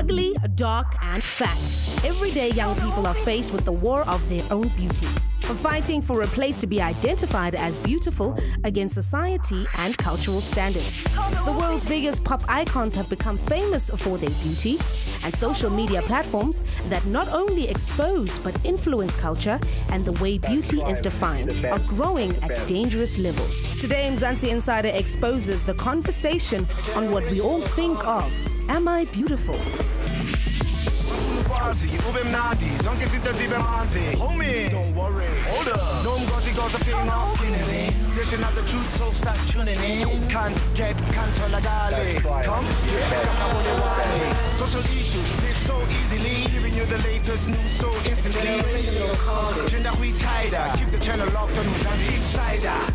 ugly, dark, and fat. Everyday young people are faced with the war of their own beauty, fighting for a place to be identified as beautiful against society and cultural standards. The world's biggest pop icons have become famous for their beauty, and social media platforms that not only expose but influence culture and the way beauty is defined are growing at dangerous levels. Today, Mzansi Insider exposes the conversation on what we all think of. Am I beautiful? Homie, don't worry, hold up. No gossy gossip thing all skinny. Dishing out the truth, so start tuning in. Can't turn a galley. Come, yes, social issues live so easily. Giving you the latest news so instantly. Gender we tighter. Keep the channel locked on Mzansi Insider.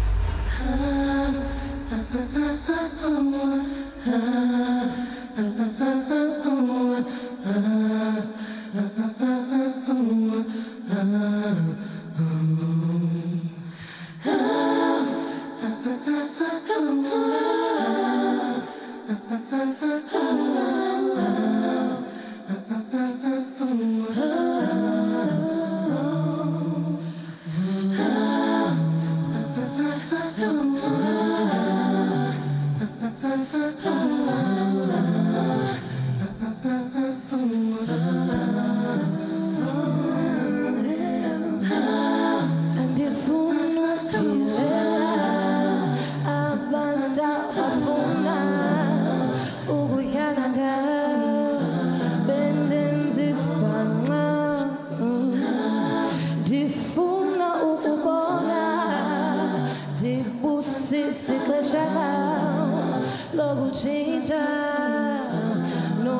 Logo change, no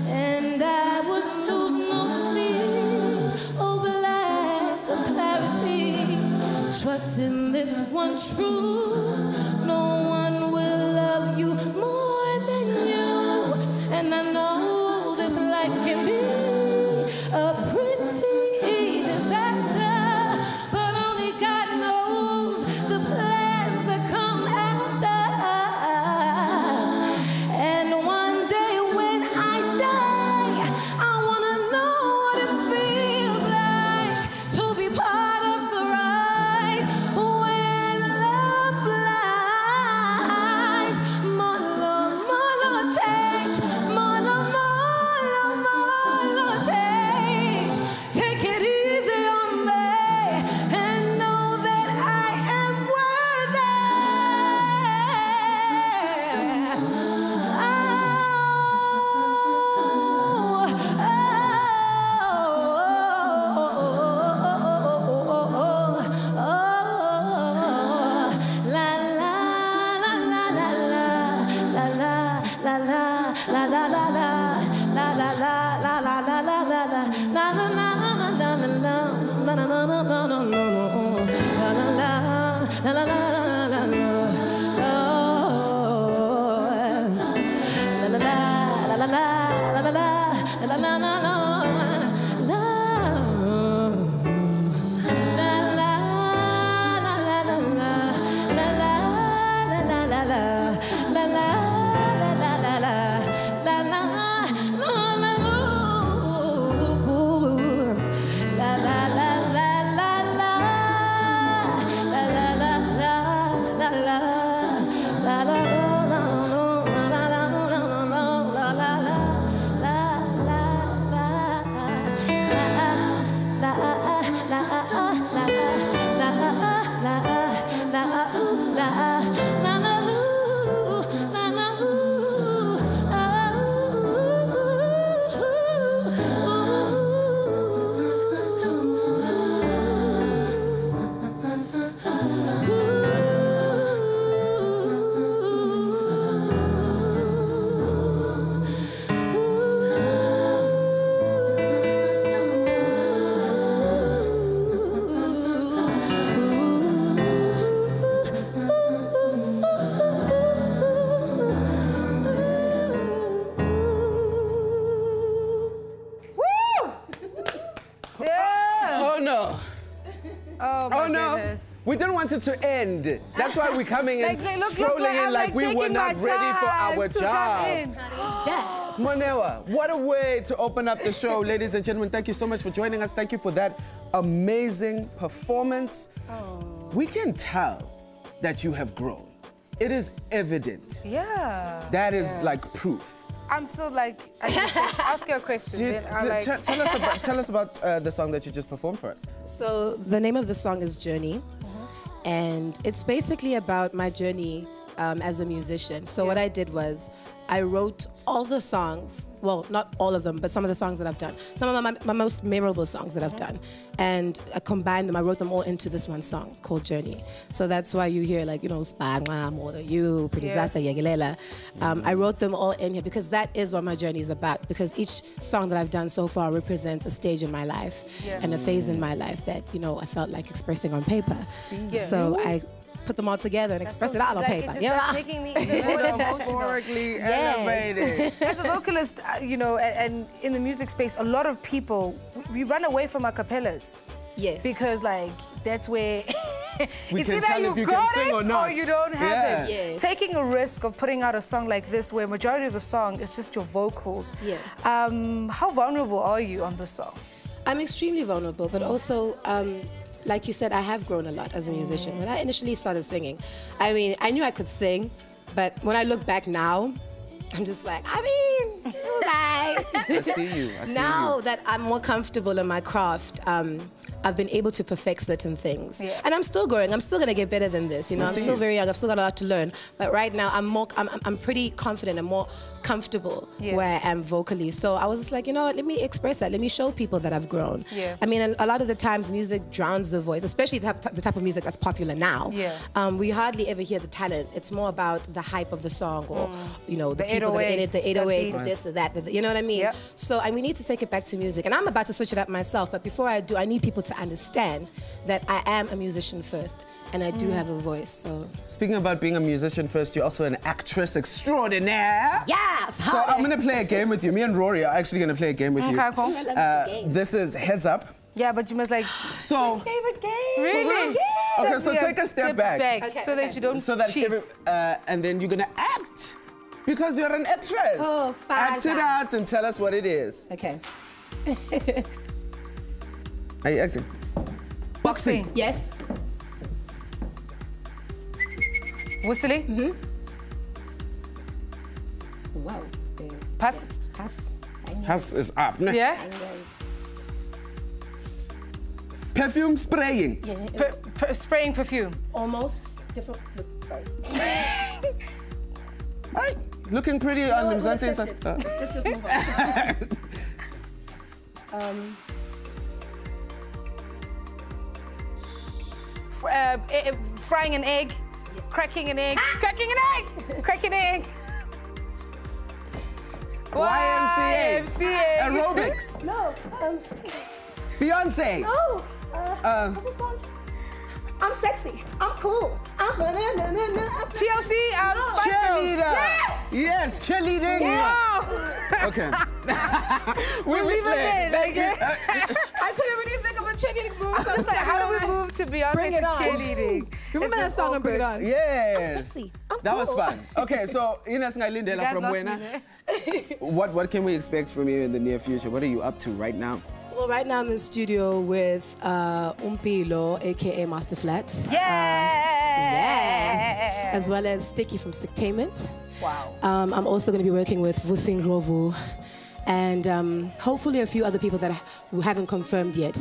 and I would lose no sleep over lack of clarity. Trust in this one truth, no one will love you more than you. And I know this life can be a pretty disaster. La We didn't want it to end. That's why we're coming in, strolling in like we were not ready for our job. Yes. Monewa, what a way to open up the show, ladies and gentlemen. Thank you so much for joining us. Thank you for that amazing performance. Oh. We can tell that you have grown. It is evident. Yeah. That is like proof. I'm still like, ask you a question. Tell us about the song that you just performed for us. So the name of the song is Journey. And it's basically about my journey as a musician. So what I did was I wrote all the songs, well, not all of them, but some of the songs that I've done. Some of my most memorable songs that I've done. And I combined them, I wrote them all into this one song called Journey. So that's why you hear like, you know, More Than You, Pretty Zasa, Yagilela. I wrote them all in here because that is what my journey is about. Because each song that I've done so far represents a stage in my life and a phase in my life that, you know, I felt like expressing on paper. So I put them all together and express it out on paper. It's making me even more metaphorically elevated. As a vocalist, you know, and in the music space, a lot of people, we run away from a cappellas. Yes. Because, like, that's where we it's can either tell if you can sing or not. or you don't have it. Yes. Taking a risk of putting out a song like this, where majority of the song is just your vocals. Yeah. How vulnerable are you on this song? I'm extremely vulnerable, but also, like you said, I have grown a lot as a musician. When I initially started singing, I mean, I knew I could sing, but when I look back now, I'm just like, I mean, it was I see you. Now that I'm more comfortable in my craft, I've been able to perfect certain things. Yeah. And I'm still growing. I'm still going to get better than this. You know, I'm still very young. I've still got a lot to learn. But right now, I'm pretty confident and more comfortable where I am vocally. So I was just like, you know what, let me express that. Let me show people that I've grown. Yeah. I mean, a lot of the times music drowns the voice, especially the type of music that's popular now. Yeah. We hardly ever hear the talent. It's more about the hype of the song or, you know, the people that are in it, the 808, the this, the that, you know what I mean? Yep. So we need to take it back to music. And I'm about to switch it up myself, but before I do, I need people to understand that I am a musician first and I do have a voice. So speaking about being a musician first, you're also an actress extraordinaire. Yes. So I'm going to play a game with you. Me and Rory are actually going to play a game with you. Cool. This is Heads Up. Yeah, but you must like... So... my favorite game. Really? Yes. Okay, so take a step back. Okay, so that you don't cheat. And then you're going to act. Because you're an actress. Oh, fine. Act it out and tell us what it is. Okay. Are you acting? Boxing. Yes. Whistling. Mm-hmm. Wow. Pass. Pass. Pass is up. Ne? Yeah. Perfume spraying. Yeah. Spraying perfume. Almost different. Sorry. Hi. Looking pretty on the Mzansi Insider. This is move on. Frying an egg, cracking an egg, cracking an egg, cracking an egg. YMCA. Aerobics. No. Beyonce. No. What's it called? I'm sexy. I'm cool. I'm TLC. Cheerleader. Yes, cheerleading. Wow. Okay. We're leaving it. Like, I couldn't really think of a cheerleading move. So I was like, how do we move to Beyonce to cheerleading? Remember that song and Bring It On? Yes. I'm sexy. I'm that cool. was fun. Okay, so Ines Ngalindela from Buena. What can we expect from you in the near future? What are you up to right now? Well, right now I'm in the studio with Umpilo, aka Master Flat. Yeah. Yes. As well as Sticky from Sectainment. Wow. I'm also going to be working with Vusing Rovu and hopefully a few other people that we haven't confirmed yet.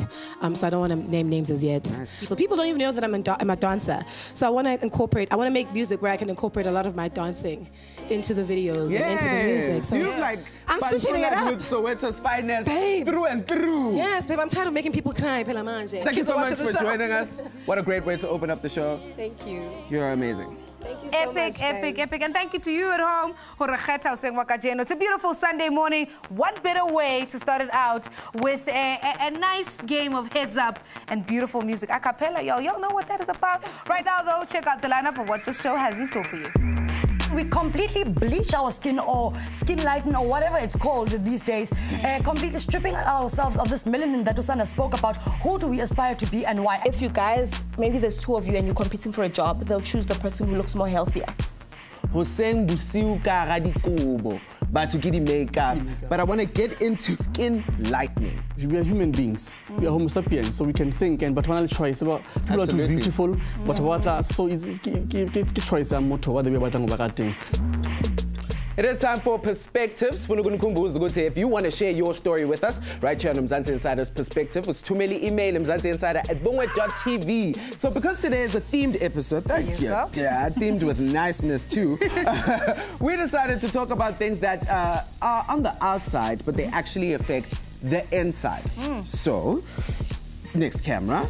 So I don't want to name names as yet. Nice. People don't even know that I'm a dancer. So I want to make music where I can incorporate a lot of my dancing into the videos and into the music. So you've like I'm switching it up. With Soweto's finest, babe. Through and through. Yes, babe, I'm tired of making people cry. Thank you so much for joining us. What a great way to open up the show. Thank you. You're amazing. Thank you so much, Epic. And thank you to you at home. It's a beautiful Sunday morning. What better way to start it out with a nice game of Heads Up and beautiful music. A cappella, y'all know what that is about. Right now, though, check out the lineup of what the show has in store for you. when we completely bleach our skin or skin lighten or whatever it's called these days, completely stripping ourselves of this melanin that Usana spoke about, who do we aspire to be and why? If you guys, maybe there's 2 of you and you're competing for a job, they'll choose the person who looks more healthier. Hoseng busiu ka ga dikobo, batho ke di makeup, but I want to get into skin lightening. We are human beings. We are Homo sapiens, so we can think. And but one choice about people are too beautiful. But what so is choice motto what we are. It is time for perspectives. If you want to share your story with us, right here on Mzansi Insider's Perspective, was to email mzansiinsider@bongwe.tv. So because today is a themed episode, thank you, Dad, themed with niceness too, we decided to talk about things that are on the outside, but they actually affect the inside. So, next camera,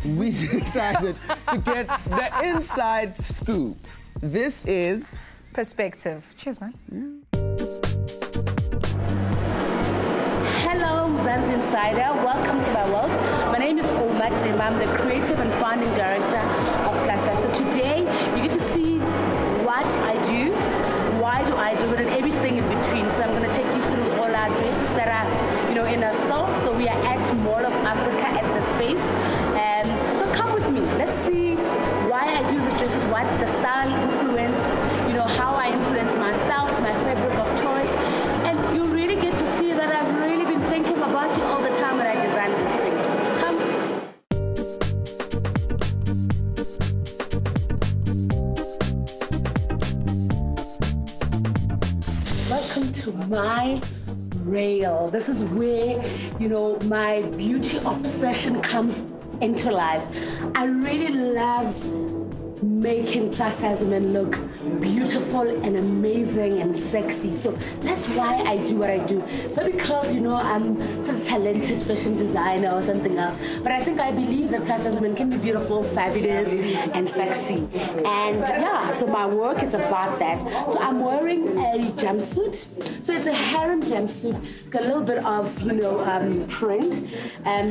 we decided to get the inside scoop. This is Perspective. Cheers, man. Hello, Mzansi Insider. Welcome to my world. My name is Omatim. I'm the creative and founding director of Plus 5. So today, you get to see what I do, why do I do it, and everything in between. So I'm going to take you through all our dresses that are, in our store. So we are at Mall of Africa at the space. So come with me. Let's see why I do these dresses, what the style influenced, how I influence my styles, my fabric of choice, and you really get to see that I've really been thinking about you all the time when I design these things. Welcome to my rail. This is where, my beauty obsession comes into life. I really love making plus-size women look beautiful and amazing and sexy. So that's why I do what I do. So because, I'm such a talented fashion designer or something else, but I believe that plus-size women can be beautiful, fabulous, and sexy. And yeah, so my work is about that. So I'm wearing a jumpsuit. So it's a harem jumpsuit. It's got a little bit of, print.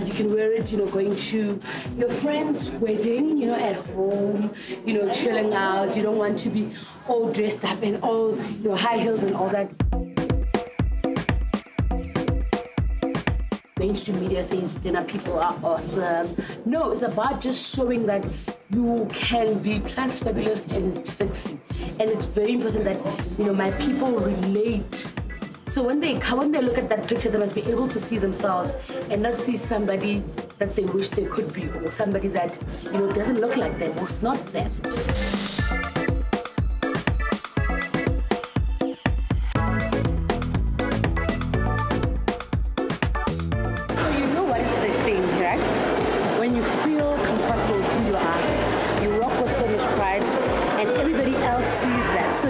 You can wear it, going to your friend's wedding, at home, chilling out. You don't want to be all dressed up in all your high heels and all that. Mainstream media says dinner people are awesome. No, it's about just showing that you can be plus fabulous and sexy. And it's very important that, my people relate. So when they look at that picture, they must be able to see themselves and not see somebody that they wish they could be, or somebody that, doesn't look like them, or it's not them. So what is the thing, right? When you feel comfortable with who you are, you walk with so much pride, and everybody else sees that. So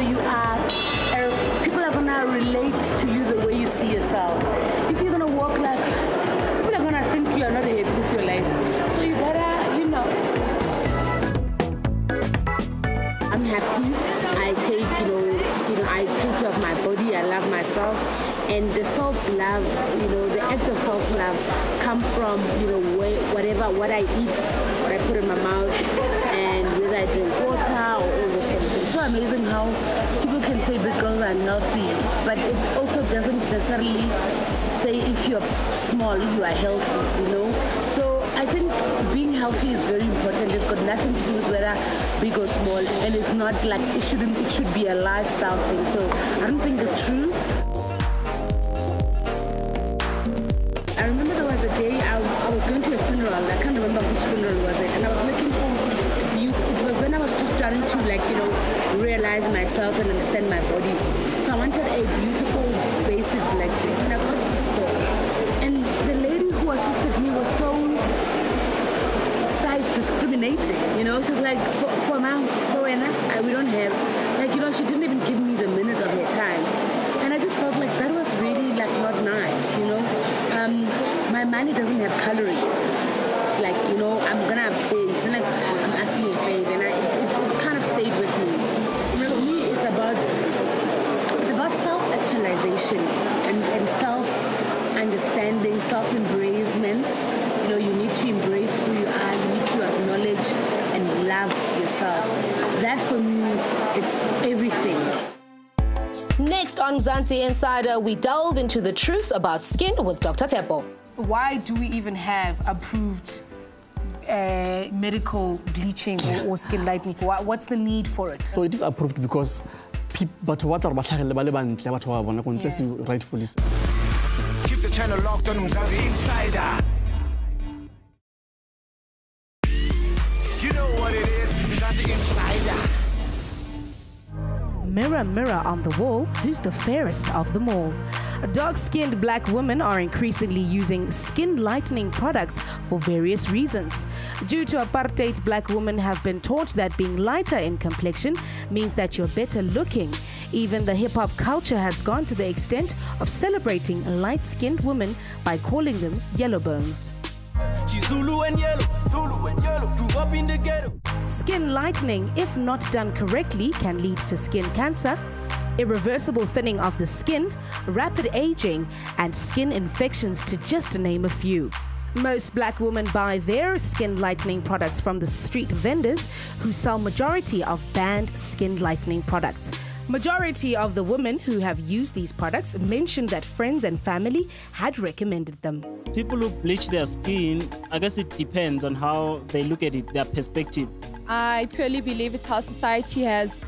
people are gonna relate to you the way you see yourself. If you're gonna walk like, people are gonna think you're not happy with your life. So you better, I'm happy. I take, I take care of my body. I love myself, and the self-love, the act of self-love, come from, what I eat, what I put in my mouth, and whether I drink water or all those kind of things. It's so amazing how people can say big girls are healthy, but it also doesn't necessarily say if you're small, you are healthy, So I think being healthy is very important. It's got nothing to do with whether big or small, and it's not like it should be a lifestyle thing. So I don't think it's true. I remember there was a day I was going to a funeral. I can't remember whose funeral was it, and I was looking for beauty. It was when I was just starting to realize myself and understand my body. So I wanted a beautiful basic black dress, and I got to the store, and the lady who assisted me was so size discriminating. She was like, for now, we don't have, she didn't even give me the minute of her time, and I just felt like that was really not nice. My money doesn't have calories. I'm gonna pay. I'm asking you a favor, and it kind of stayed with me. For me, it's about self-actualization and self-understanding, self-embracement. You need to embrace who you are. You need to acknowledge and love yourself. That for me, it's everything. Next on Mzansi Insider, we delve into the truth about skin with Dr. Tsepo. Why do we even have approved medical bleaching or skin lightening? What's the need for it? So it is approved because but what are rightfully say. Keep the channel locked on Mzansi Insider. You know what it is, Mzansi Insider. Mirror, mirror on the wall, who's the fairest of them all? Dark-skinned black women are increasingly using skin lightening products for various reasons. Due to apartheid, black women have been taught that being lighter in complexion means that you're better looking. Even the hip-hop culture has gone to the extent of celebrating light-skinned women by calling them yellow bones. She's Zulu and yellow, grew up in the ghetto. Skin lightening, if not done correctly, can lead to skin cancer, irreversible thinning of the skin, rapid aging, and skin infections, to just name a few. Most black women buy their skin lightening products from the street vendors who sell majority of banned skin lightening products. Majority of the women who have used these products mentioned that friends and family had recommended them. People who bleach their skin, I guess it depends on how they look at it, their perspective. I purely believe it's how society has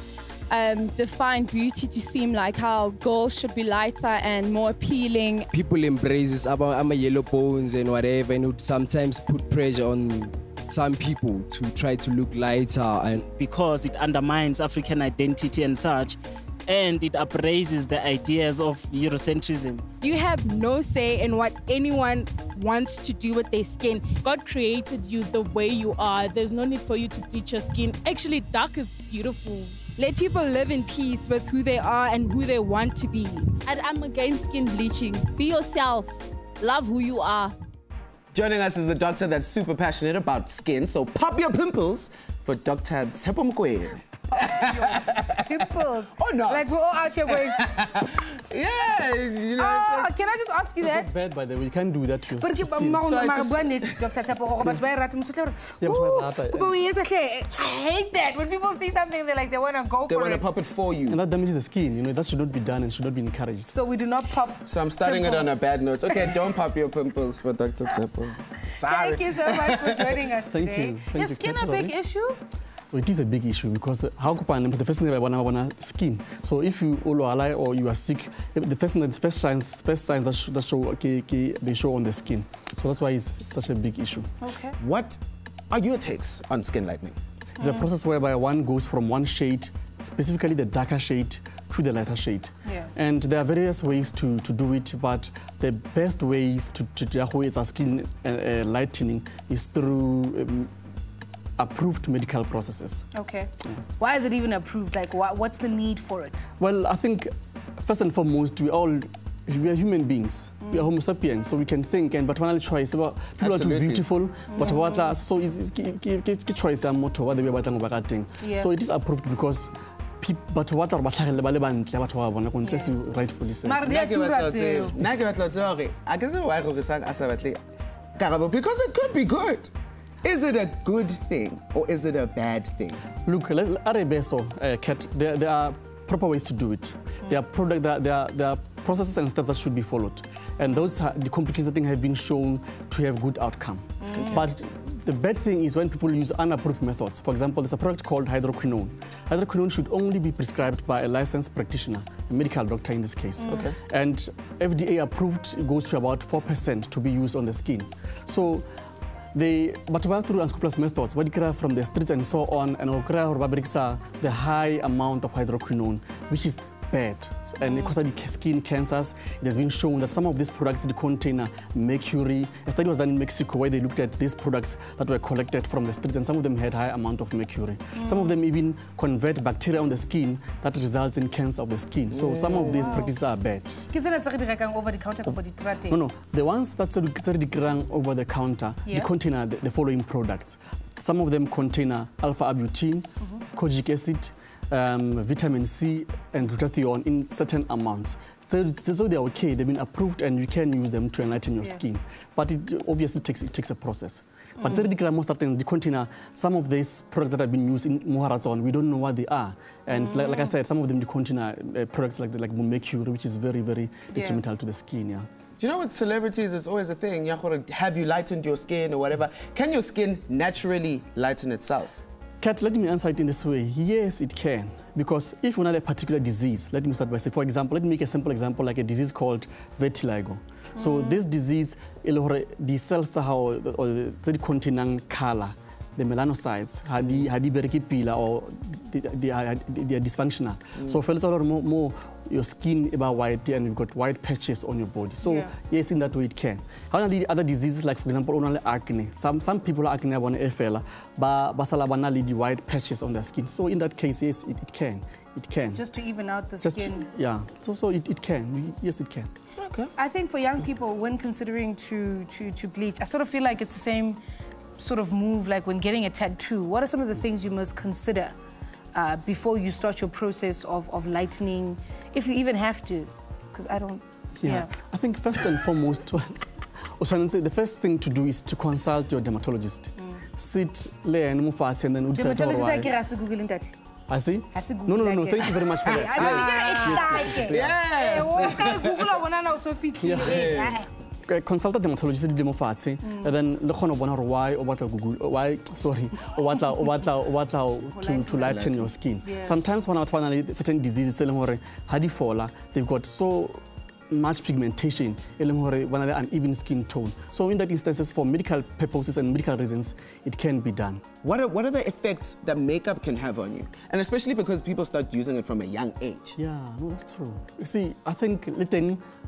defined beauty to seem like how girls should be lighter and more appealing. People embrace about yellow bones and whatever, and would sometimes put pressure on some people to try to look lighter, and because it undermines African identity and such, and it upraises the ideas of Eurocentrism. You have no say in what anyone wants to do with their skin. God created you the way you are. There's no need for you to bleach your skin. Actually, dark is beautiful. Let people live in peace with who they are and who they want to be. And I'm against skin bleaching. Be yourself. Love who you are. Joining us is a doctor that's super passionate about skin, so pop your pimples for Dr. Tsepo Mkwele. Pimples. Or not. Like we're all out here going. Yeah, you know. Can I just ask you that? That's bad, by the way. You can't do that to your skin. I hate that. When people see something, they want to go for it. They want to pop it for you. And that damages the skin. You know, that should not be done and should not be encouraged. So we do not pop So I'm starting pimples. it on a bad note. Okay, don't pop your pimples for Dr. Tsepo. Sorry. Thank you so much for joining us Thank today. you. Thank Is you, skin a Caterpillar. big issue? Well, it is a big issue because the first thing I want to skin. So if you all are alive or you are sick, the first signs that show they show on the skin. So that's why it's such a big issue. Okay. What are your takes on skin lightening? It's a process whereby one goes from one shade, specifically the darker shade, to the lighter shade. Yeah. And there are various ways to do it, but the best ways to it's skin lightening is through approved medical processes. Okay. Yeah. Why is it even approved? Like, what's the need for it? Well, I think first and foremost, we are human beings. We are Homo sapiens, so we can think. And but one choice about people are too beautiful. But what so it's choice motto what we are thing. So it is approved because. But what are rightfully said? Because it could be good. Is it a good thing or is it a bad thing? Look, Kat, there are proper ways to do it. There are processes and steps that should be followed. And the complicated things have been shown to have good outcome. But the bad thing is when people use unapproved methods. For example, there's a product called hydroquinone. Hydroquinone should only be prescribed by a licensed practitioner, a medical doctor in this case. Okay. And FDA approved goes to about 4% to be used on the skin. So but through unscrupulous methods, what you from the streets and so on, and the high amount of hydroquinone, which is bad. So, and it causes skin cancers. It has been shown that some of these products contain mercury. A study was done in Mexico where they looked at these products that were collected from the streets, and some of them had high amount of mercury. Some of them even convert bacteria on the skin that results in cancer of the skin. So some of these practices are bad. Over the counter? No. The ones that are over the counter, they contain the following products. Some of them contain alpha-arbutin, kojic acid, vitamin C and glutathione in certain amounts. So they're okay, they've been approved and you can use them to enlighten your skin. But it obviously takes a process. But most starting the container, some of these products that have been used in Moharazon, we don't know what they are. And like I said, some of them the container products like mercury, which is very, very detrimental to the skin. Yeah. Do you know with celebrities, it's always a thing. Have you lightened your skin or whatever? Can your skin naturally lighten itself? Kat, let me answer it in this way. Yes, it can. Because if you have a particular disease, let me start by saying, for example, let me make a simple example like a disease called vitiligo. So this disease, the cells or the contain color, the melanocytes, hadi bereki pila or they are dysfunctional. So fellas are more your skin about white and you've got white patches on your body. So yes, in that way it can. However, other diseases like for example only acne. Some people are acne on a fella, but basala the white patches on their skin. So in that case, yes, it can. It can. Just to even out the skin. Yeah. So it can. Yes, it can. Okay. I think for young people, when considering to bleach, I sort of feel like it's the same sort of move like when getting a tattoo. What are some of the things you must consider before you start your process of lightening, if you even have to? Because I don't... Yeah. I think first and foremost, the first thing to do is to consult your dermatologist. Sit there and move fast and then... Dermatologist like Googling that. I see? No. Thank you very much for that. Yes. Consult a dermatologist and then look on why to lighten your skin. Sometimes when certain diseases they've got so much pigmentation, uneven skin tone. So in that instances, for medical purposes and medical reasons, it can be done. What are the effects that makeup can have on you? And especially because people start using it from a young age. Yeah, no, that's true. You see, I think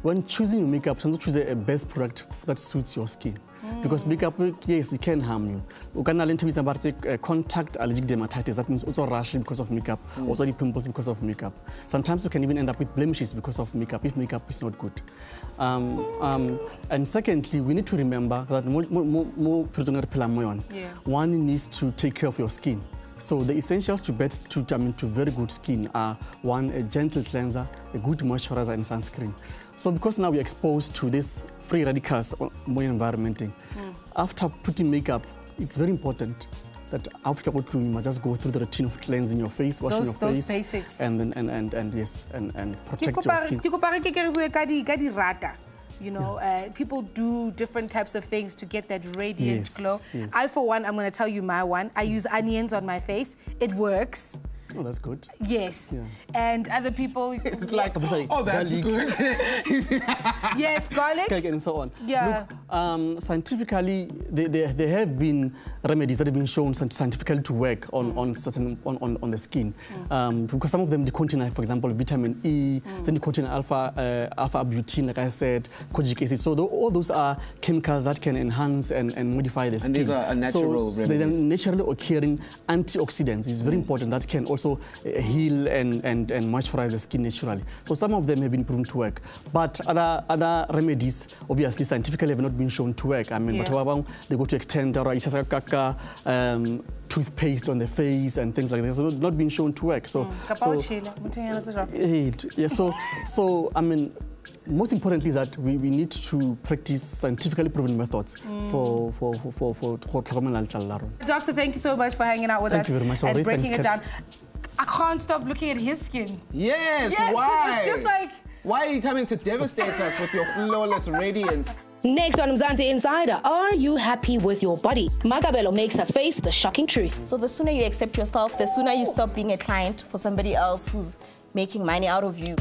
when choosing your makeup, you choose a best product that suits your skin. Because makeup, yes, it can harm you. You can learn to be about contact allergic dermatitis. That means also rash because of makeup, also the pimples because of makeup. Sometimes you can even end up with blemishes because of makeup if makeup is not good. And secondly, we need to remember that one needs to take care of your skin. So the essentials to very good skin are one, a gentle cleanser, a good moisturizer and sunscreen. So because now we're exposed to these free radicals more environmenting, after putting makeup, it's very important that after you must just go through the routine of cleansing your face, washing your face, basics. and protect your skin. You know, people do different types of things to get that radiant glow. Yes. I, for one, I'm going to tell you my one. I use onions on my face. It works. Oh, that's good. Yes. Yeah. And other people... It's like, oh, that's good. Yes, garlic. And so on. Yeah. Look, scientifically, there have been remedies that have been shown scientifically to work on the skin. Because some of them, they contain, for example, vitamin E, then they contain alpha butene, like I said, kojic acid. So all those are chemicals that can enhance and modify the skin. And these are natural remedies. They are naturally occurring antioxidants. It's very important. That can also heal and moisturize the skin naturally. So some of them have been proven to work. But other remedies, obviously, scientifically have not been shown to work. I mean, but they go to extend toothpaste on the face and things like that. So not been shown to work. So I mean, most importantly is that we need to practice scientifically proven methods for Doctor, thank you so much for hanging out with us. Thank you very much. And breaking it down. I can't stop looking at his skin. Yes, why? It's just like... Why are you coming to devastate us with your flawless radiance? Next on Mzansi Insider, are you happy with your body? Makabelo makes us face the shocking truth. So the sooner you accept yourself, the sooner you stop being a client for somebody else who's making money out of you.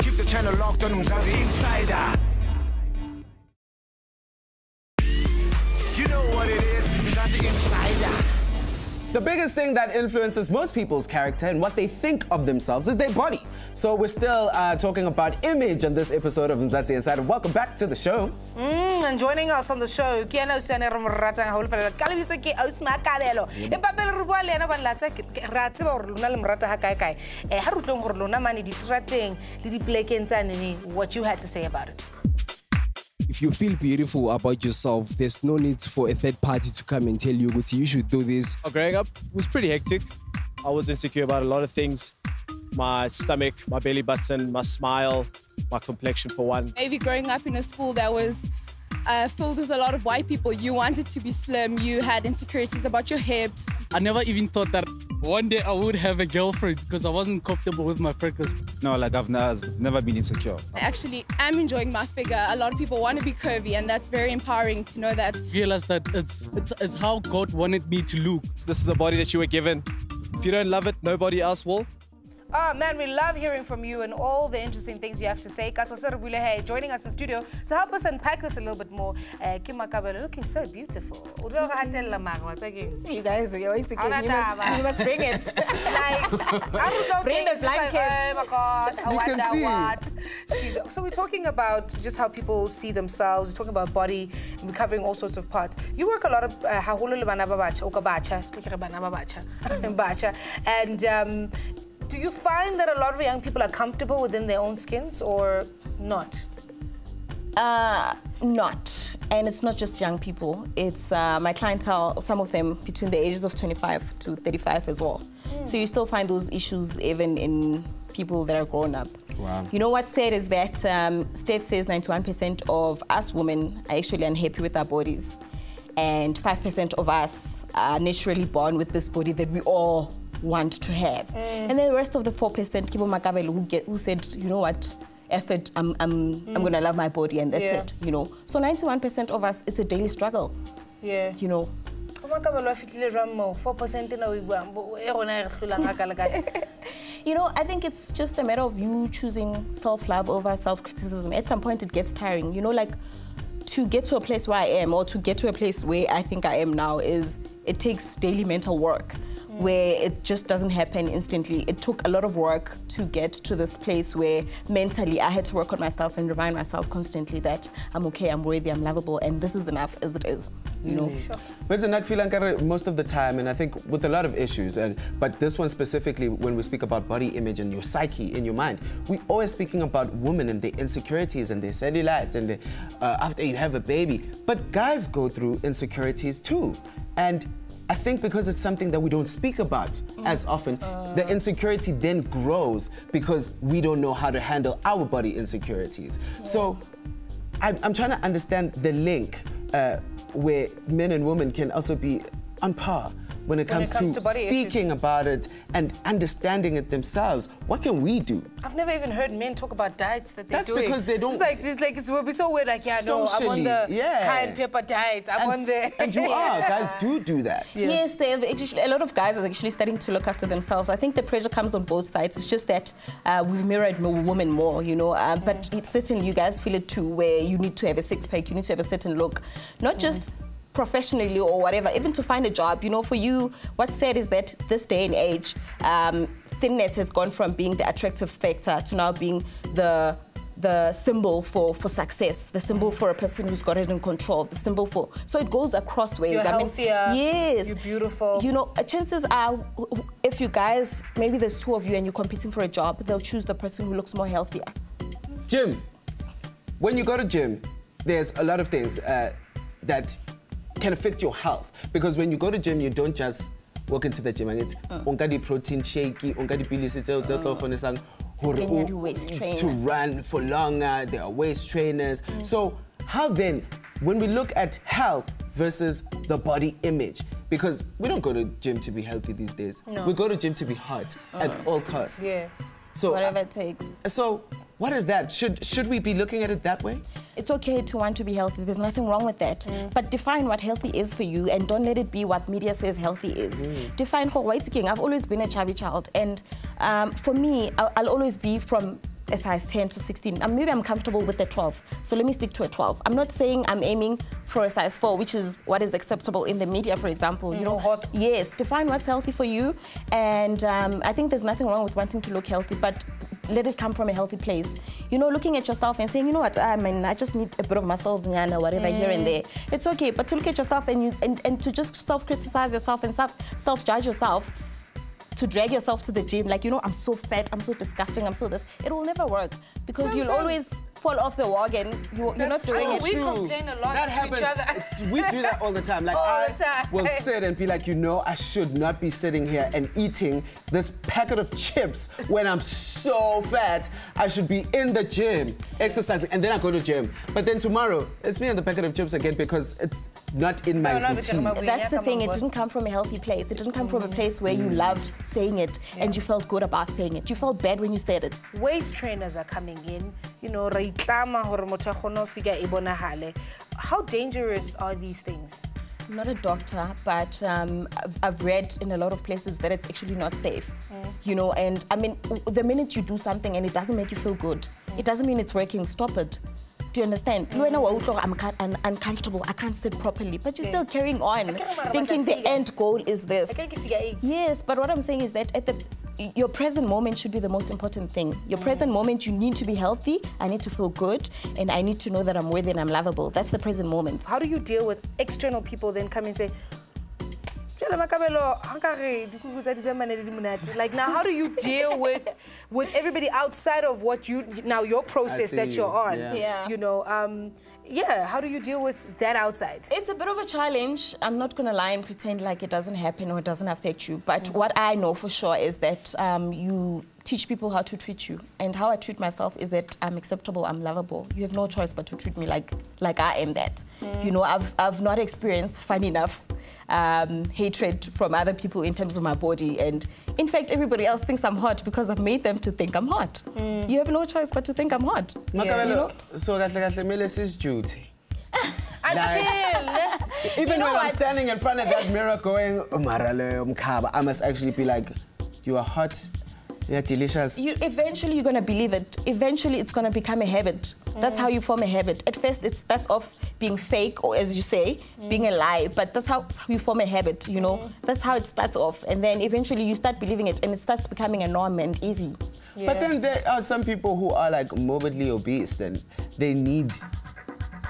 Keep the channel locked on Mzansi Insider. You know what it is, Mzansi Insider. The biggest thing that influences most people's character and what they think of themselves is their body. So we're still talking about image on this episode of Mzansi Insider. Welcome back to the show. And joining us on the show, what you had to say about it. If you feel beautiful about yourself, there's no need for a third party to come and tell you, you should do this. Growing up was pretty hectic. I was insecure about a lot of things. My stomach, my belly button, my smile, my complexion for one. Maybe growing up in a school that was filled with a lot of white people. You wanted to be slim, you had insecurities about your hips. I never even thought that one day I would have a girlfriend because I wasn't comfortable with my freckles. No, like I've never been insecure. I actually am enjoying my figure. A lot of people want to be curvy, and that's very empowering to know that. Realize that it's how God wanted me to look. This is the body that you were given. If you don't love it, nobody else will. Oh man, we love hearing from you and all the interesting things you have to say. Hey, joining us in studio to help us unpack this a little bit more. Kim Makabelo, looking so beautiful. You guys, you're always thinking, you must bring it. Bring the blanket. Oh my gosh, I You wonder can see. what. So we're talking about just how people see themselves. We're talking about body, and we're covering all sorts of parts. You work a lot of and do you find that a lot of young people are comfortable within their own skins or not? Not. And it's not just young people. It's my clientele, some of them between the ages of 25 to 35 as well. So you still find those issues even in people that are grown up. Wow. You know what's said is that state says 91% of us women are actually unhappy with our bodies. And 5% of us are naturally born with this body that we all want to have. And then the rest of the 4%, Kibo Makabelo, who said, you know what, F it, I'm gonna love my body and that's it, you know. So 91% of us, it's a daily struggle. Yeah. You know. 4%. You know, I think it's just a matter of you choosing self-love over self-criticism. At some point it gets tiring. You know, like to get to a place where I am or to get to a place where I think I am now it takes daily mental work. Where it just doesn't happen instantly. It took a lot of work to get to this place where mentally I had to work on myself and remind myself constantly that I'm okay, I'm worthy, I'm lovable, and this is enough as it is, you know. But it's a feeling most of the time, and I think with a lot of issues, but this one specifically, when we speak about body image and your psyche in your mind, we always speaking about women and their insecurities and their cellulites and after you have a baby. But guys go through insecurities too. And I think because it's something that we don't speak about as often, the insecurity then grows because we don't know how to handle our body insecurities. So I'm trying to understand the link where men and women can also be on par when it comes to speaking about it and understanding it themselves. What can we do? I've never even heard men talk about diets that they're doing. That's because they don't... It will be so weird, like, yeah, no, I'm on the cayenne pepper diet, I'm on the... And you are, guys do that. Yes, a lot of guys are actually starting to look after themselves. I think the pressure comes on both sides. It's just that we've mirrored women more, you know, but certainly you guys feel it too, where you need to have a six-pack, you need to have a certain look. Not just professionally or whatever, even to find a job. You know, for you, what's said is that this day and age, thinness has gone from being the attractive factor to now being the symbol for success, the symbol for a person who's got it in control, the symbol for... So it goes across ways. You're healthier, yes. You're beautiful. You know, chances are, if you guys, maybe there's two of you and you're competing for a job, they'll choose the person who looks more healthier. Gym. When you go to gym, there's a lot of things that can affect your health. Because when you go to gym, you don't just walk into the gym and it's ongadi protein shake, ongadi pilisi to run for longer, there are waist trainers. So how then, when we look at health versus the body image, because we don't go to gym to be healthy these days. No. We go to gym to be hot at all costs. Yeah. So whatever it takes. So what is that? Should we be looking at it that way? It's okay to want to be healthy. There's nothing wrong with that. But define what healthy is for you and don't let it be what media says healthy is. Define how white king. I've always been a chubby child. And for me, I'll always be from a size 10 to 16. Maybe I'm comfortable with a 12. So let me stick to a 12. I'm not saying I'm aiming for a size 4, which is what is acceptable in the media, for example. You know, hot. Yes, define what's healthy for you. And I think there's nothing wrong with wanting to look healthy, but let it come from a healthy place. You know, looking at yourself and saying, you know what, I just need a bit of muscles or whatever here and there. It's okay, but to look at yourself and to just self-criticize yourself and self-judge yourself, to drag yourself to the gym, like, you know, I'm so fat, I'm so disgusting, I'm so this, it will never work because you'll always fall off the wagon. You're not doing it. We complain a lot to each other. We do that all the time. Like, all the time. will sit and be like, you know, I should not be sitting here and eating this packet of chips when I'm so fat. I should be in the gym, exercising, and then I go to gym. But then tomorrow, it's me and the packet of chips again because it's not in my routine. That's the thing, it didn't come from a healthy place. It didn't come from a place where you loved saying it and you felt good about saying it. You felt bad when you said it. Waist trainers are coming in, you know, how dangerous are these things? I'm not a doctor, but I've read in a lot of places that it's actually not safe. You know, and I mean, the minute you do something and it doesn't make you feel good, it doesn't mean it's working. Stop it. Do you understand? I'm uncomfortable, I can't sit properly, but you're still carrying on, thinking the end goal is this. Yes, but what I'm saying is that your present moment should be the most important thing. Your present moment, you need to be healthy, I need to feel good, and I need to know that I'm worthy and I'm lovable. That's the present moment. How do you deal with external people then come and say, like, now how do you deal with everybody outside of what your process that you're on? Yeah. You know, how do you deal with that outside? It's a bit of a challenge. I'm not gonna lie and pretend like it doesn't happen or it doesn't affect you. But what I know for sure is that you teach people how to treat you. And how I treat myself is that I'm acceptable, I'm lovable. You have no choice but to treat me like I am that. You know, I've not experienced, funny enough, hatred from other people in terms of my body. And in fact, everybody else thinks I'm hot because I've made them to think I'm hot. You have no choice but to think I'm hot. Makabelo, so Melis is duty. Even when I'm standing in front of that mirror going, I must actually be like, you are hot. Yeah, delicious. Eventually, you're going to believe it. Eventually, it's going to become a habit. That's how you form a habit. At first, it starts off being fake, or as you say, being a lie. But that's how you form a habit, you know? That's how it starts off. And then eventually, you start believing it, and it starts becoming a norm and easy. Yeah. But then there are some people who are like morbidly obese, and they need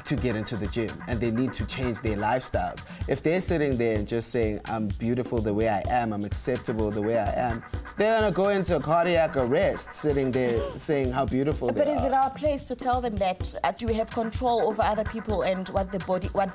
to get into the gym and they need to change their lifestyles. If they're sitting there and just saying, I'm beautiful the way I am, I'm acceptable the way I am, they're gonna go into cardiac arrest sitting there saying how beautiful they are. But is it our place to tell them that do we have control over other people and what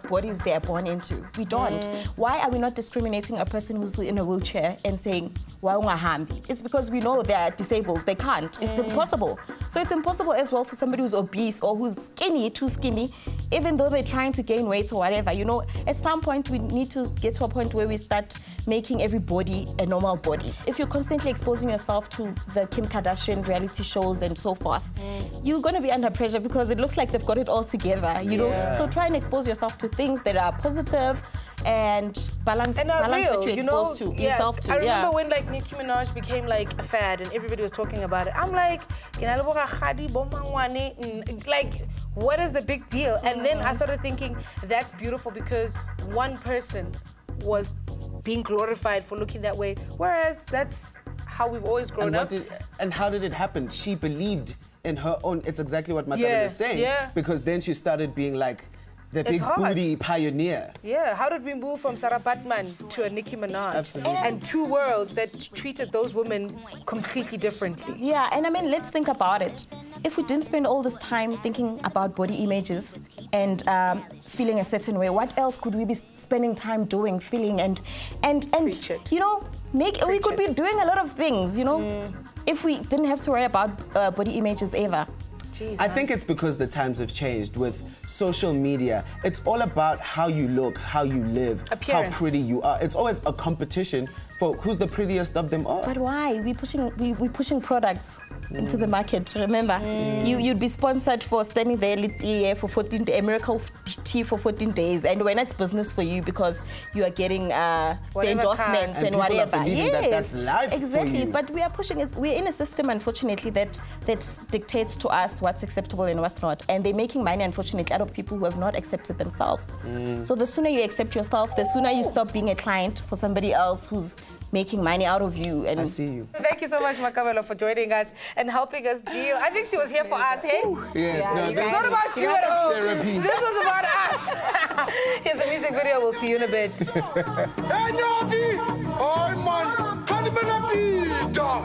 bodies they are born into? We don't. Why are we not discriminating a person who's in a wheelchair and saying, why ungahambi? It's because we know they're disabled, they can't. It's impossible. So it's impossible as well for somebody who's obese or who's skinny, too skinny, even though they're trying to gain weight or whatever. You know, at some point we need to get to a point where we start making everybody a normal body. If you're constantly exposing yourself to the Kim Kardashian reality shows and so forth, you're going to be under pressure because it looks like they've got it all together, you know? So try and expose yourself to things that are positive and balance what you're exposed to yourself to. I remember when like Nicki Minaj became like a fad and everybody was talking about it. I'm like, what is the big deal? And then I started thinking, that's beautiful because one person was being glorified for looking that way, whereas that's how we've always grown up. And how did it happen? She believed in her own, it's exactly what Makabelo is saying, because then she started being like the big booty pioneer. Yeah, how did we move from Sarah Batman to a Nicki Minaj? Absolutely. And two worlds that treated those women completely differently. Yeah, and I mean, let's think about it. If we didn't spend all this time thinking about body images and feeling a certain way, what else could we be spending time doing, feeling, and you know, we could be doing a lot of things, you know, if we didn't have to worry about body images ever. I think it's because the times have changed with social media. It's all about how you look, how you live, how pretty you are. It's always a competition for who's the prettiest of them all. But why? We're pushing products into the market, remember? You'd be sponsored for standing there for 14 days, a miracle tea for 14 days, and when it's business for you because you are getting the endorsements and whatever. Yes, that's life exactly. for you. But we are pushing it. We're in a system, unfortunately, that dictates to us what's acceptable and what's not, and they're making money, unfortunately, out of people who have not accepted themselves. So the sooner you accept yourself, the sooner you stop being a client for somebody else who's making money out of you. And I see you. Thank you so much, Makabelo, for joining us and helping us deal. I think she was here for us, hey? Yes. No, it's not about you at all. This was about us. Here's a music video. We'll see you in a bit. Hey, Novi! Oh, man! Dumela Peter.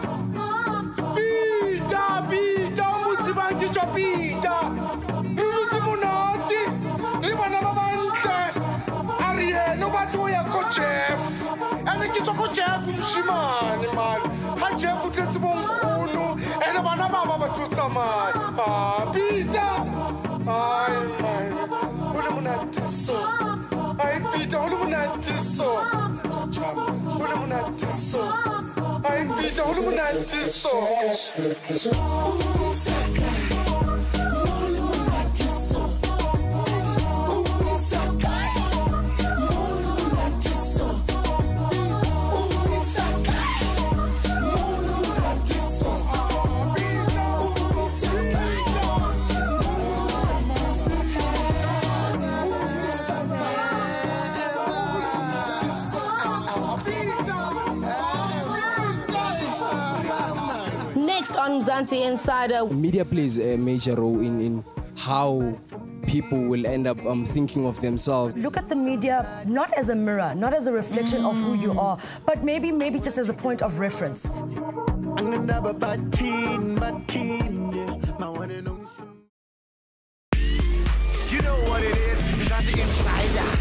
Peter, Muzibangi cho Peter. Ruzi Munati. Libana Mabantle. Ariel, no battle ya ko Jeff. And the kids ko Jeff Mshimani man. Ha Jeff utetse bonkulu. And bana baba batutsa man. Ah, Peter. Ay man. Ule munatiso. Ay Peter, ule munatiso. Ule munatiso. Ay Peter, ule munatiso. Next on Mzansi Insider. Media plays a major role in how people will end up thinking of themselves. Look at the media not as a mirror, not as a reflection of who you are, but maybe just as a point of reference. You know what it is, Mzansi Insider.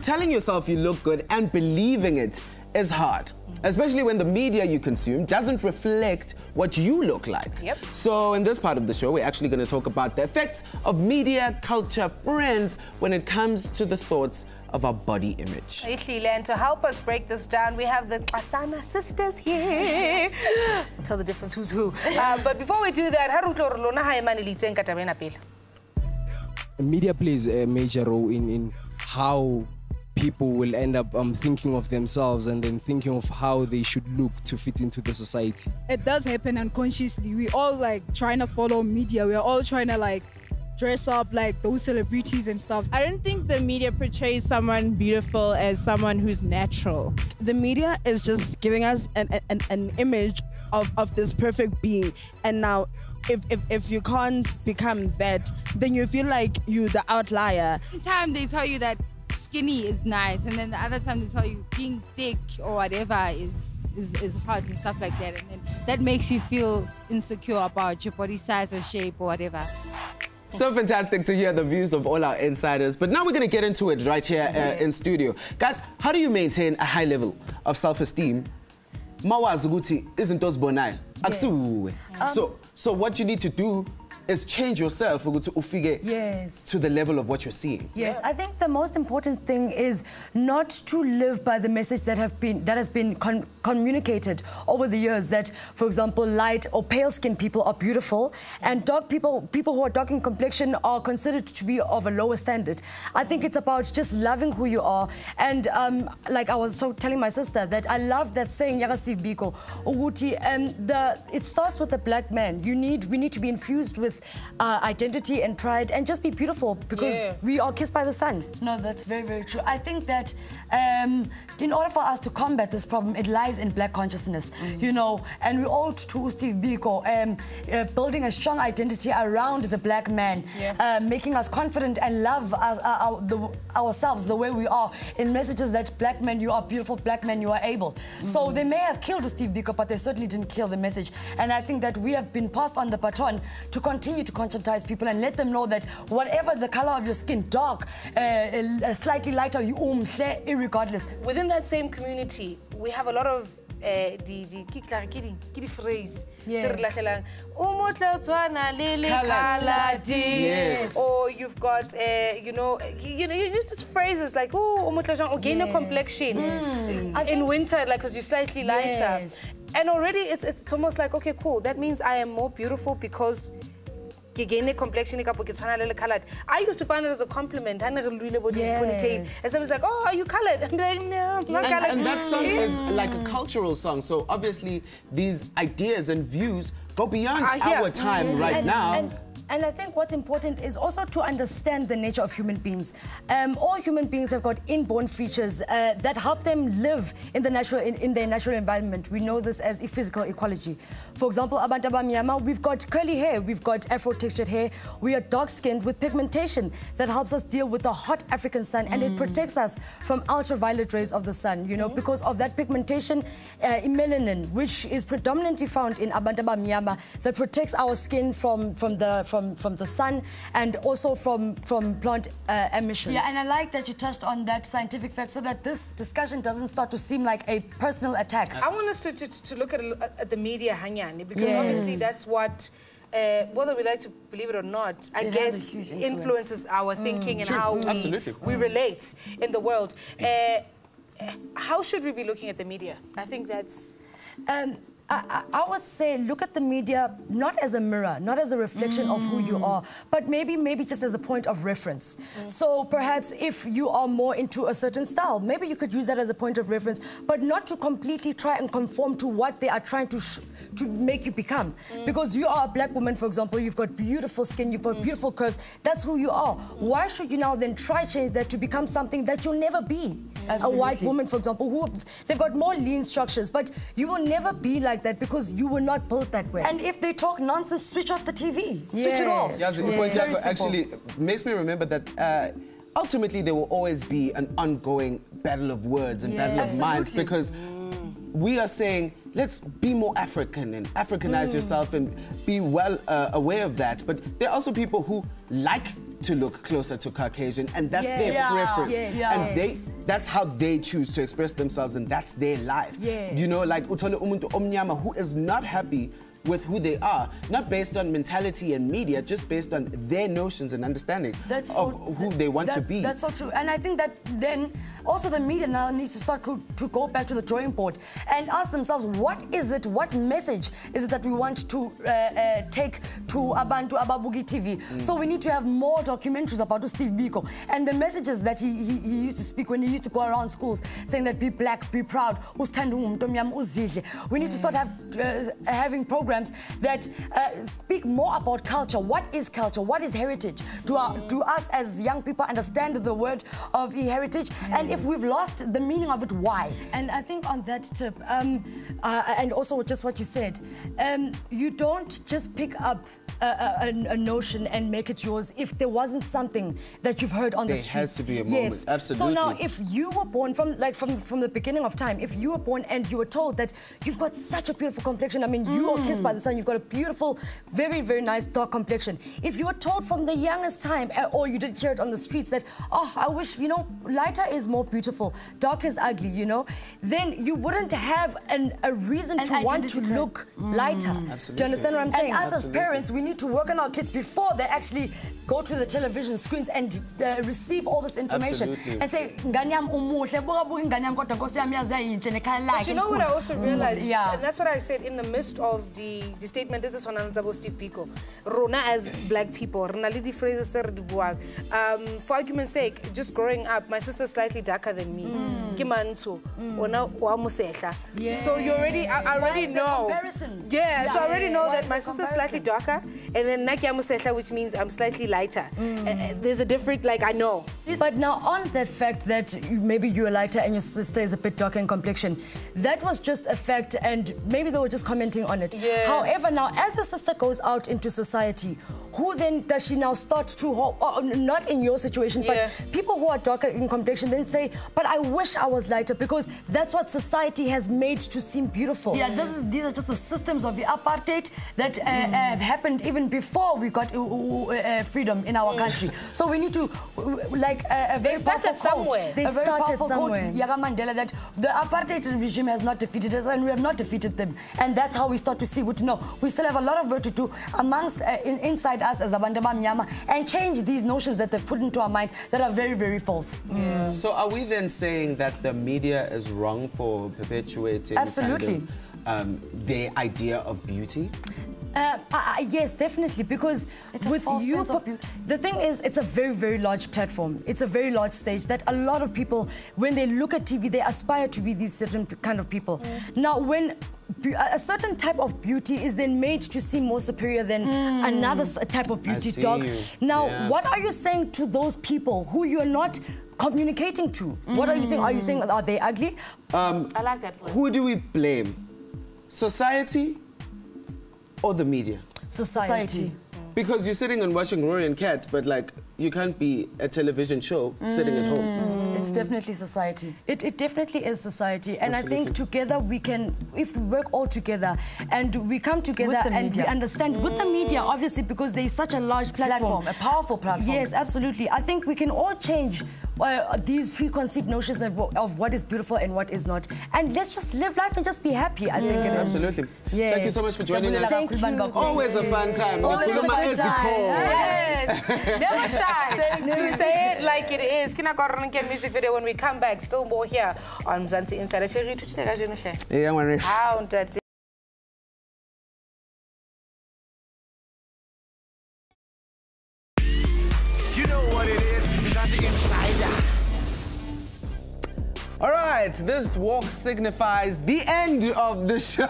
Telling yourself you look good and believing it is hard, especially when the media you consume doesn't reflect what you look like. Yep. So in this part of the show, we're actually going to talk about the effects of media, culture, friends when it comes to the thoughts of our body image. And to help us break this down, we have the Asana sisters here. Tell the difference who's who. But before we do that, Media plays a major role in how people will end up thinking of themselves and then thinking of how they should look to fit into the society. It does happen unconsciously. We all like trying to follow media. We're all trying to like dress up like those celebrities and stuff. I don't think the media portrays someone beautiful as someone who's natural. The media is just giving us an image of this perfect being. And now if you can't become that, then you feel like you're the outlier. Sometimes they tell you that skinny is nice, and then the other time they tell you being thick or whatever is hot and stuff like that, and then that makes you feel insecure about your body size or shape or whatever. So fantastic to hear the views of all our insiders. But now we're going to get into it right here in studio. Guys, how do you maintain a high level of self-esteem? Mawazi ukuthi izinto zibonai akusuwe. So what you need to do is change yourself to the level of what you're seeing. Yes, I think the most important thing is not to live by the message that has been communicated over the years that, for example, light or pale-skinned people are beautiful and dark people who are dark in complexion are considered to be of a lower standard. I think it's about just loving who you are. And like I was telling my sister that I love that saying, Yaga Steve Biko, Uguti, it starts with the black man. We need to be infused with identity and pride and just be beautiful because we are kissed by the sun. No, that's very, very true. I think that in order for us to combat this problem, it lies in black consciousness, you know, and we owe to Steve Biko building a strong identity around the black man, making us confident and love ourselves the way we are in messages that black men, you are beautiful, black men, you are able. So they may have killed Steve Biko, but they certainly didn't kill the message. And I think that we have been passed on the baton to continue to conscientize people and let them know that whatever the color of your skin, dark, slightly lighter, you irregardless. Within that same community, we have a lot of the phrase. Yes. Or you've got you know just phrases like gain a complexion in winter, like because you're slightly lighter. And already it's almost like, okay, cool, that means I am more beautiful because complexion. I used to find it as a compliment. And someone's like, oh, are you colored? I'm like, no, I'm not colored. And that song is like a cultural song. So obviously these ideas and views go beyond our time right now. And I think what's important is also to understand the nature of human beings. All human beings have got inborn features that help them live in their natural environment. We know this as physical ecology. For example, abantu abamnyama, we've got curly hair, we've got Afro-textured hair, we are dark-skinned with pigmentation that helps us deal with the hot African sun, and it protects us from ultraviolet rays of the sun, you know, because of that pigmentation, melanin, which is predominantly found in abantu abamnyama, that protects our skin from the sun and also from plant emissions. Yeah, and I like that you touched on that scientific fact so that this discussion doesn't start to seem like a personal attack. I want us to look at the media, Hanyani, because obviously that's what, whether we like to believe it or not, I guess influences our thinking and how we relate in the world. How should we be looking at the media? I think that's... I would say look at the media not as a mirror, not as a reflection of who you are, but maybe just as a point of reference. So perhaps if you are more into a certain style, maybe you could use that as a point of reference, but not to completely try and conform to what they are trying to make you become. Because you are a black woman, for example, you've got beautiful skin, you've got beautiful curves, that's who you are. Why should you now then try change that to become something that you'll never be? A white woman, for example, they've got more lean structures, but you will never be like that because you were not built that way. And if they talk nonsense, switch off the TV. Switch it off. Actually makes me remember that ultimately there will always be an ongoing battle of words and battle of minds, because we are saying, let's be more African and Africanize yourself and be well aware of that. But there are also people who like to look closer to Caucasian, and that's their preference. And that's how they choose to express themselves, and that's their life. You know, like utole umuntu omnyama who is not happy with who they are, not based on mentality and media, just based on their notions and understanding of who they want to be. That's so true. And I think that then also the media now needs to start to go back to the drawing board and ask themselves, what is it, what message is it that we want to take to Abantu Ababugi TV? So we need to have more documentaries about Steve Biko and the messages that he used to speak when he used to go around schools saying that be black, be proud, we need to start having programs that speak more about culture. What is culture? What is heritage? Do us as young people understand the word of heritage? And if we've lost the meaning of it, why? And I think on that tip, and also just what you said, you don't just pick up a notion and make it yours if there wasn't something that you've heard on the street. There has to be a moment, absolutely. So now if you were born from the beginning of time, if you were born and you were told that you've got such a beautiful complexion, I mean, you are kissed by the sun, you've got a beautiful, very, very nice dark complexion. If you were told from the youngest time, or you did hear it on the streets that, oh, I wish, you know, lighter is more beautiful, dark is ugly, you know, then you wouldn't have a reason to want to look lighter. Do you understand what I'm saying? And us as parents, we need to work on our kids before they actually go to the television screens and receive all this information and say, but you know what I also realized? And that's what I said in the midst of the statement. This is on Steve Biko. Rona as black people, for argument's sake, just growing up, my sister's slightly darker than me. So you already, I already know. Yeah, so I already know that my sister's slightly darker, and then Nakiamusehla, which means I'm slightly lighter. There's a different, like, I know. But now on that fact that maybe you're lighter and your sister is a bit darker in complexion, that was just a fact and maybe they were just commenting on it. However, now as your sister goes out into society, who then does she now start to, not in your situation, but people who are darker in complexion then say, but I wish I was lighter, because that's what society has made to seem beautiful. Yeah, these are just the systems of the apartheid that have happened even before we got freedom in our country. So we need to, like, a very powerful quote. They started somewhere. Yaga Mandela, that the apartheid regime has not defeated us and we have not defeated them. And that's how we start to see what, no, we still have a lot of work to do amongst, inside us as Abantu Abamnyama, and change these notions that they've put into our mind that are very, very false. So are we then saying that the media is wrong for perpetuating Absolutely. Kind of, their idea of beauty? Yes, definitely, because with you, the thing is, it's a very, very large platform. It's a very large stage that a lot of people, when they look at TV, they aspire to be these certain kind of people. Now, when a certain type of beauty is then made to seem more superior than another type of beauty, dog. Now, what are you saying to those people who you're not communicating to? What are you saying? Are you saying, are they ugly? I like that one. Who do we blame? Society or the media? Society. Because you're sitting and watching Rory and Kat, but like, you can't be a television show sitting at home. It's definitely society. It definitely is society. And I think together we can, if we work all together and we come together and we understand, with the media, obviously, because there is such a large platform. A powerful platform. Yes, absolutely. I think we can all change these preconceived notions of what is beautiful and what is not. And let's just live life and just be happy, I think it is. Absolutely. Yes. Thank you so much for joining us. Thank you. Always a fun time. Always a good time. Yes. Never shy to say it like it is. Kina korang ke music video when we come back. Still more here on Mzansi Insider. You know what it is, Mzansi Insider. All right, this walk signifies the end of the show.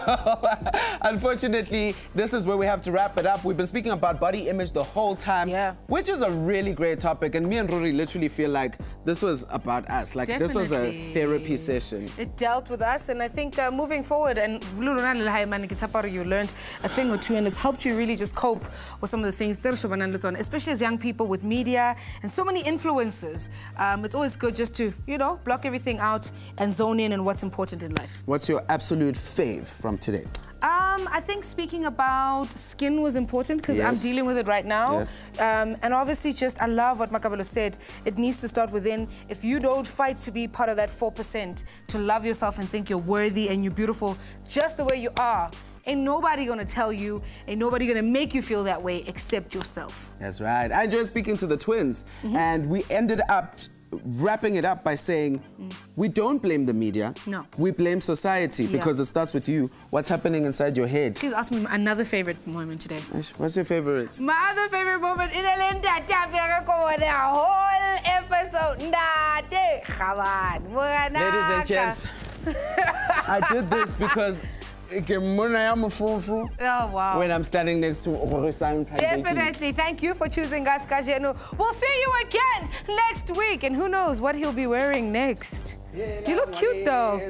Unfortunately, this is where we have to wrap it up. We've been speaking about body image the whole time, which is a really great topic. And me and Rory literally feel like this was about us. Like, this was a therapy session. It dealt with us, and I think moving forward, and you learned a thing or two, and it's helped you really just cope with some of the things, especially as young people with media and so many influences. It's always good just to, you know, block everything out and zone in on what's important in life. What's your absolute fave from today? I think speaking about skin was important because I'm dealing with it right now. And obviously just, I love what Makabelo said. It needs to start within. If you don't fight to be part of that 4%, to love yourself and think you're worthy and you're beautiful just the way you are, ain't nobody gonna tell you, ain't nobody gonna make you feel that way except yourself. That's right. I enjoyed speaking to the twins, and we ended up wrapping it up by saying we don't blame the media. No. We blame society because it starts with you. What's happening inside your head? Please ask me another favorite moment today. What's your favorite? My other favorite moment in the whole episode. Ladies and gents, I did this because oh, wow. when I'm standing next to Definitely. Thank you for choosing us, Kajenu. We'll see you again next week. And who knows what he'll be wearing next. You look cute, though.